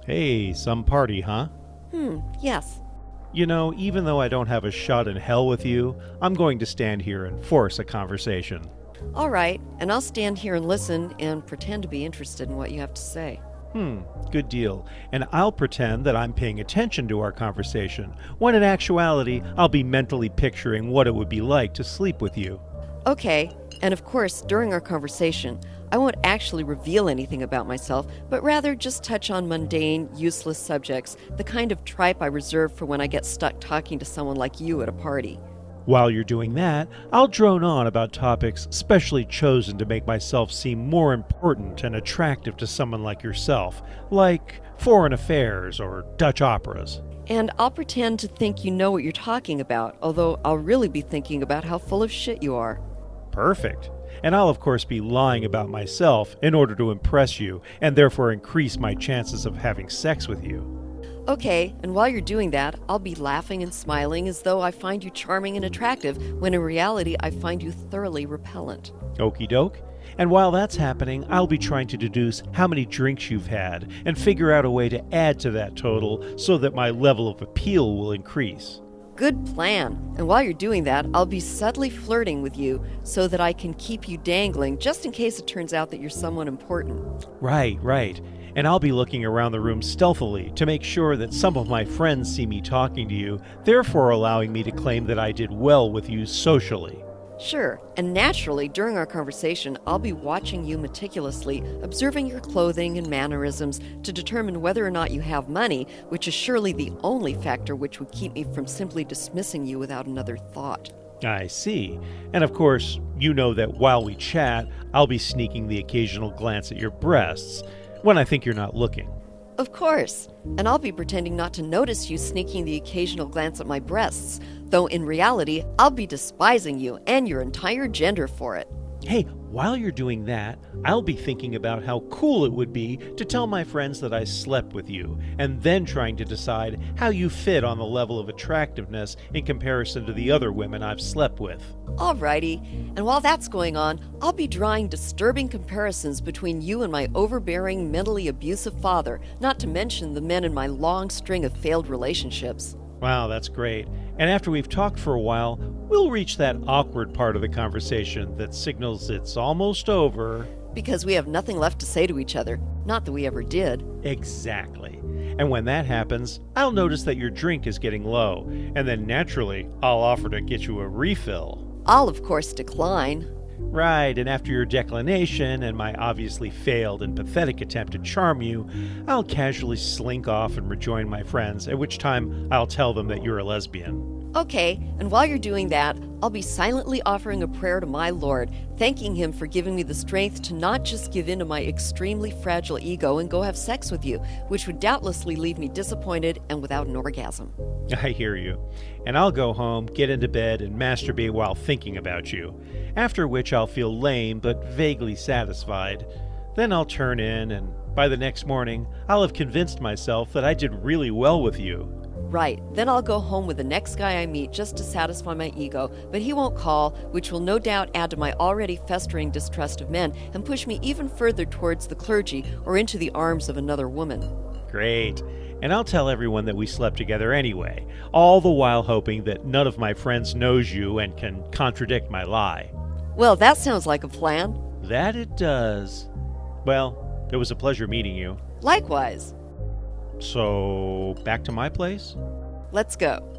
Hey, some party, huh? Yes. You know, even though I don't have a shot in hell with you, I'm going to stand here and force a conversation. All right, and I'll stand here and listen and pretend to be interested in what you have to say. Good deal. And I'll pretend that I'm paying attention to our conversation, when in actuality, I'll be mentally picturing what it would be like to sleep with you. Okay, and of course, during our conversation, I won't actually reveal anything about myself, but rather just touch on mundane, useless subjects, the kind of tripe I reserve for when I get stuck talking to someone like you at a party. While you're doing that, I'll drone on about topics specially chosen to make myself seem more important and attractive to someone like yourself, like foreign affairs or Dutch operas. And I'll pretend to think you know what you're talking about, although I'll really be thinking about how full of shit you are. Perfect. And I'll of course be lying about myself in order to impress you and therefore increase my chances of having sex with you. Okay, and while you're doing that, I'll be laughing and smiling as though I find you charming and attractive, when in reality I find you thoroughly repellent. Okie doke. And while that's happening, I'll be trying to deduce how many drinks you've had and figure out a way to add to that total so that my level of appeal will increase. Good plan. And while you're doing that, I'll be subtly flirting with you so that I can keep you dangling just in case it turns out that you're someone important. Right. And I'll be looking around the room stealthily to make sure that some of my friends see me talking to you, therefore allowing me to claim that I did well with you socially. Sure, and naturally, during our conversation, I'll be watching you meticulously, observing your clothing and mannerisms to determine whether or not you have money, which is surely the only factor which would keep me from simply dismissing you without another thought. I see. And of course, you know that while we chat, I'll be sneaking the occasional glance at your breasts when I think you're not looking. Of course, and I'll be pretending not to notice you sneaking the occasional glance at my breasts, though in reality, I'll be despising you and your entire gender for it. Hey, while you're doing that, I'll be thinking about how cool it would be to tell my friends that I slept with you, and then trying to decide how you fit on the level of attractiveness in comparison to the other women I've slept with. Alrighty, and while that's going on, I'll be drawing disturbing comparisons between you and my overbearing, mentally abusive father, not to mention the men in my long string of failed relationships. Wow, that's great. And after we've talked for a while, we'll reach that awkward part of the conversation that signals it's almost over. Because we have nothing left to say to each other. Not that we ever did. Exactly. And when that happens, I'll notice that your drink is getting low, and then naturally, I'll offer to get you a refill. I'll, of course, decline. Right, and after your declination and my obviously failed and pathetic attempt to charm you, I'll casually slink off and rejoin my friends, at which time I'll tell them that you're a lesbian. Okay, and while you're doing that, I'll be silently offering a prayer to my Lord, thanking him for giving me the strength to not just give in to my extremely fragile ego and go have sex with you, which would doubtlessly leave me disappointed and without an orgasm. I hear you. And I'll go home, get into bed, and masturbate while thinking about you, after which I'll feel lame but vaguely satisfied. Then I'll turn in, and by the next morning, I'll have convinced myself that I did really well with you. Right, then I'll go home with the next guy I meet just to satisfy my ego, but he won't call, which will no doubt add to my already festering distrust of men and push me even further towards the clergy or into the arms of another woman. Great. And I'll tell everyone that we slept together anyway, all the while hoping that none of my friends knows you and can contradict my lie. Well, that sounds like a plan. That it does. Well, it was a pleasure meeting you. Likewise. So, back to my place? Let's go.